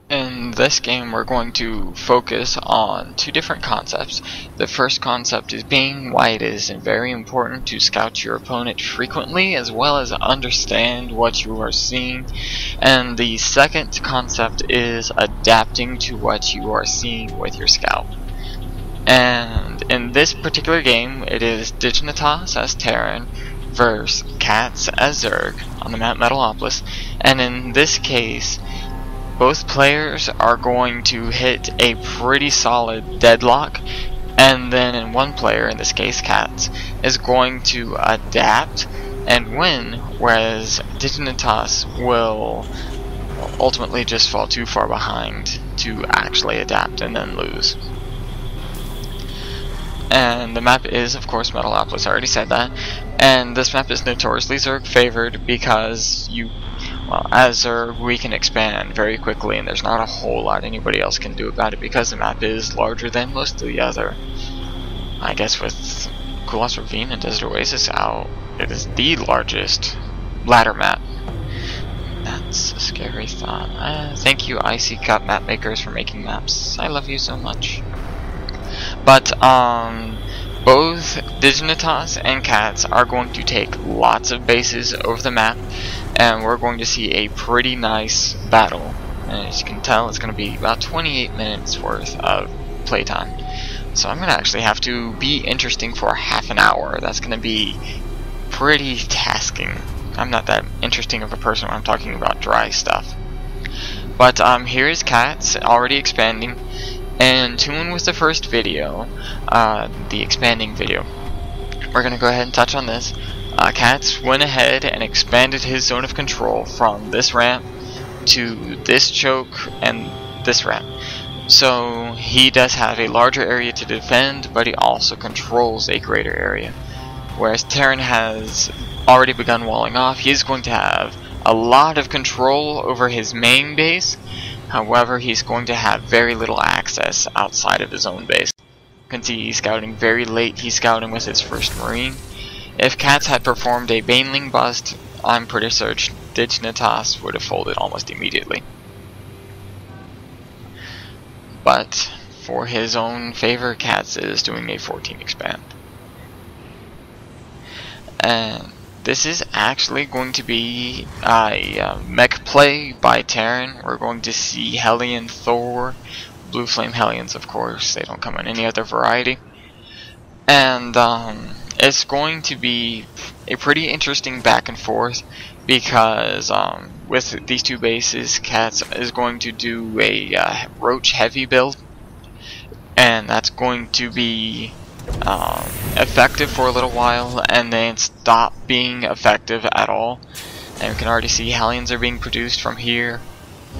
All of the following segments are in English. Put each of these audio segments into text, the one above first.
In this game, we're going to focus on two different concepts. The first concept is being why it is very important to scout your opponent frequently, as well as understand what you are seeing. And the second concept is adapting to what you are seeing with your scout. And in this particular game, it is Dignitas as Terran versus Cats as Zerg on the map Metalopolis. And in this case, both players are going to hit a pretty solid deadlock, and then one player, in this case Cats, is going to adapt and win, whereas Dignitas will ultimately just fall too far behind to actually adapt and then lose. And the map is, of course, Metalopolis. I already said that. And this map is notoriously Zerg favored because as Zerg, we can expand very quickly, and there's not a whole lot anybody else can do about it because the map is larger than most of the other. I guess with Kulas Ravine and Desert Oasis out, it is the largest ladder map. That's a scary thought. Thank you, Icy Cup map makers, for making maps. I love you so much. But both Dignitas and Cats are going to take lots of bases over the map, and we're going to see a pretty nice battle. And as you can tell, it's going to be about 28 minutes worth of playtime. So I'm going to actually have to be interesting for half an hour. That's going to be pretty tasking. I'm not that interesting of a person when I'm talking about dry stuff. But here is Cats already expanding. And tune with the first video, the expanding video. We're going to go ahead and touch on this. Cats went ahead and expanded his zone of control from this ramp to this choke and this ramp. So he does have a larger area to defend, but he also controls a greater area. Whereas Terran has already begun walling off, he is going to have a lot of control over his main base. However, he's going to have very little access outside of his own base. You can see he's scouting very late. He's scouting with his first Marine. If Cats had performed a Baneling bust, I'm pretty certain Dignitas would have folded almost immediately. But for his own favor, Cats is doing a 14 expand. And this is actually going to be a mech play by Terran. We're going to see Hellion Thor, Blue Flame Hellions, of course. They don't come in any other variety. And it's going to be a pretty interesting back and forth because with these two bases, Cats is going to do a Roach heavy build, and that's going to be effective for a little while and then stop being effective at all. And we can already see Hellions are being produced from here,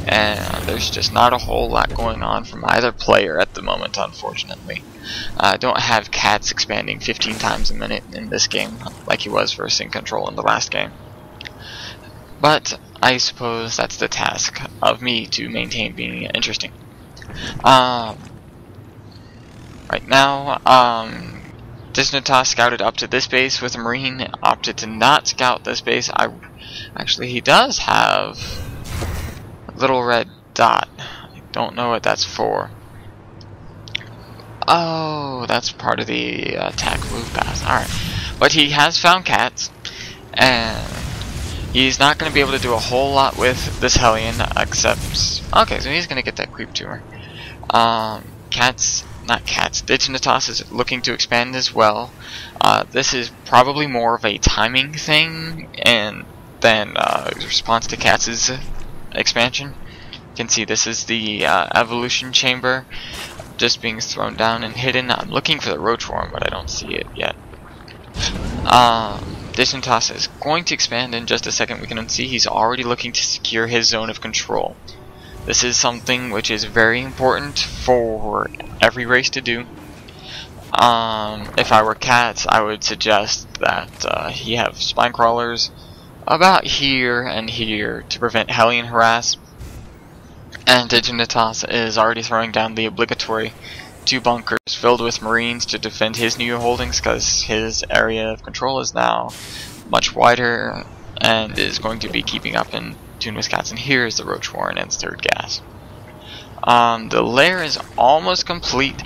and there's just not a whole lot going on from either player at the moment, unfortunately. I don't have Cats expanding 15 times a minute in this game like he was for Sync Control in the last game, but I suppose that's the task of me, to maintain being interesting. Right now, Dignitas scouted up to this base with a Marine, opted to not scout this base. Actually, he does have a little red dot. I don't know what that's for. Oh, that's part of the attack move path. Alright. But he has found Cats, and he's not going to be able to do a whole lot with this Hellion, except... Okay, so he's going to get that creep tumor. Dignitas is looking to expand as well. This is probably more of a timing thing and than response to Cats' expansion. You can see this is the evolution chamber just being thrown down and hidden. I'm looking for the roach worm, but I don't see it yet. Dignitas is going to expand in just a second. We can see he's already looking to secure his zone of control. This is something which is very important for every race to do. If I were Cats, I would suggest that he have spine crawlers about here and here to prevent Hellion harass. And Dignitas is already throwing down the obligatory 2 bunkers filled with Marines to defend his new holdings, because his area of control is now much wider and is going to be keeping up in tune with Cats. And here is the Roach Warren and its third gas. The lair is almost complete.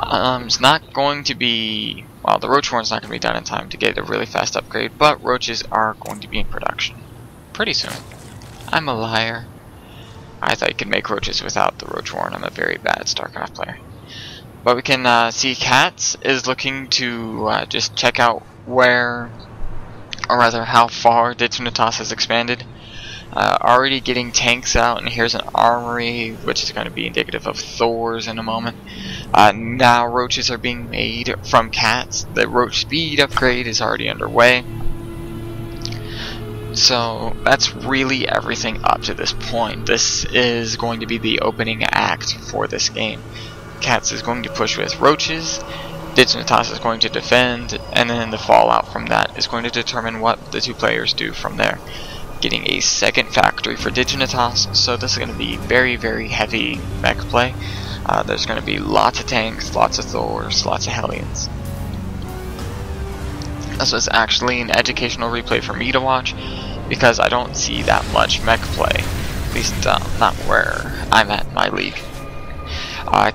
It's not going to be, well, the roach horn's not going to be done in time to get a really fast upgrade, but roaches are going to be in production pretty soon. I'm a liar. I thought you could make roaches without the roach horn. I'm a very bad StarCraft player. But we can see Cats is looking to just check out where, or rather how far Dignitas has expanded. Already getting tanks out, and here's an armory, which is going to be indicative of Thor's in a moment. Now roaches are being made from Cats. The roach speed upgrade is already underway. So that's really everything up to this point. This is going to be the opening act for this game. Cats is going to push with roaches, Dignitas is going to defend, and then the fallout from that is going to determine what the two players do from there. Getting a second factory for Dignitas, so this is going to be very, very heavy mech play. There's going to be lots of tanks, lots of Thors, lots of Hellions. This was actually an educational replay for me to watch, because I don't see that much mech play, at least not where I'm at in my league.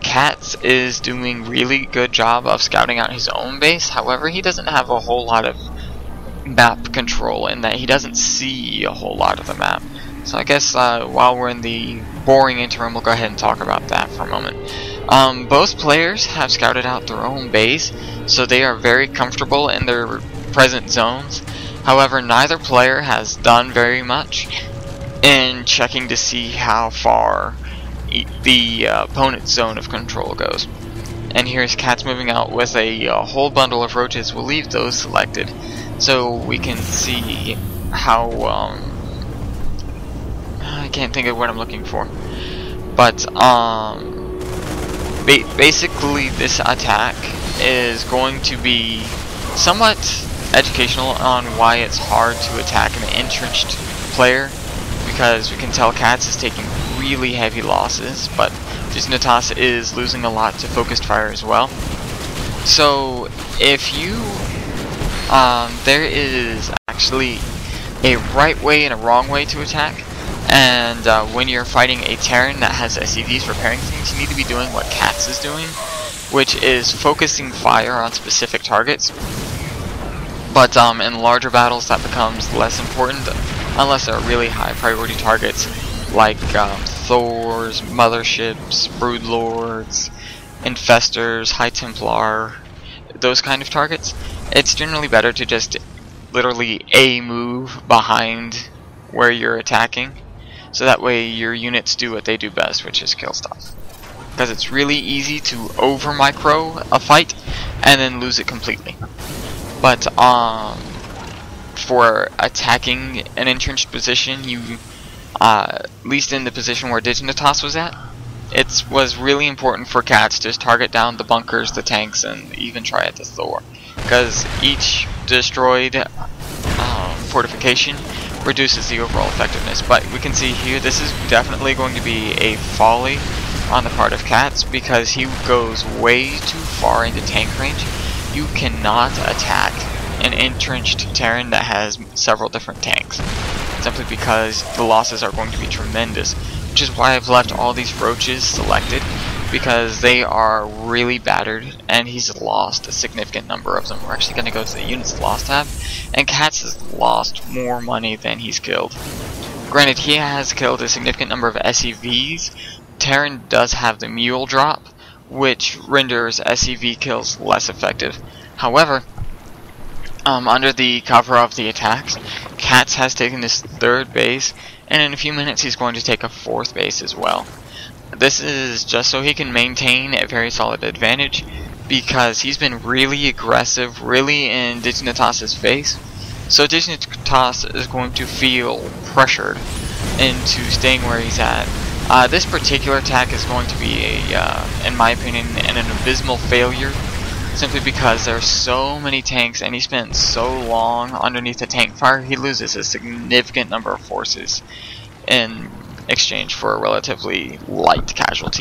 Cats is doing really good job of scouting out his own base, however he doesn't have a whole lot of map control in that he doesn't see a whole lot of the map. So I guess while we're in the boring interim, we'll go ahead and talk about that for a moment. Both players have scouted out their own base, so they are very comfortable in their present zones. However, neither player has done very much in checking to see how far the opponent's zone of control goes. And here's Cats moving out with a whole bundle of roaches. We'll leave those selected so we can see how I can't think of what I'm looking for, but basically this attack is going to be somewhat educational on why it's hard to attack an entrenched player, because we can tell Cats is taking really heavy losses, but Dignitas is losing a lot to focused fire as well. So if you there is actually a right way and a wrong way to attack, and when you're fighting a Terran that has SCVs repairing things, you need to be doing what Cats is doing, which is focusing fire on specific targets. But in larger battles that becomes less important, unless they're really high priority targets like Thors, motherships, broodlords, infestors, high Templar, those kind of targets. It's generally better to just literally move behind where you're attacking, so that way your units do what they do best, which is kill stuff. Because it's really easy to over micro a fight and then lose it completely. But for attacking an entrenched position, you at least in the position where Dignitas was at, it was really important for Cats to just target down the bunkers, the tanks, and even try at the Thor, because each destroyed fortification reduces the overall effectiveness. But we can see here this is definitely going to be a folly on the part of Cats, because he goes way too far into tank range. You cannot attack an entrenched Terran that has several different tanks, simply because the losses are going to be tremendous, which is why I've left all these roaches selected, because they are really battered and he's lost a significant number of them. We're actually going to go to the units lost tab, and Cats has lost more money than he's killed. Granted, he has killed a significant number of SCVs. Terran does have the mule drop, which renders SCV kills less effective. However, under the cover of the attacks, Cats has taken this third base, and in a few minutes he's going to take a fourth base as well. This is just so he can maintain a very solid advantage, because he's been really aggressive, really in Dignitas' face. So Dignitas is going to feel pressured into staying where he's at. This particular attack is going to be, in my opinion, an abysmal failure, simply because there are so many tanks and he spent so long underneath the tank fire, he loses a significant number of forces in exchange for a relatively light casualty.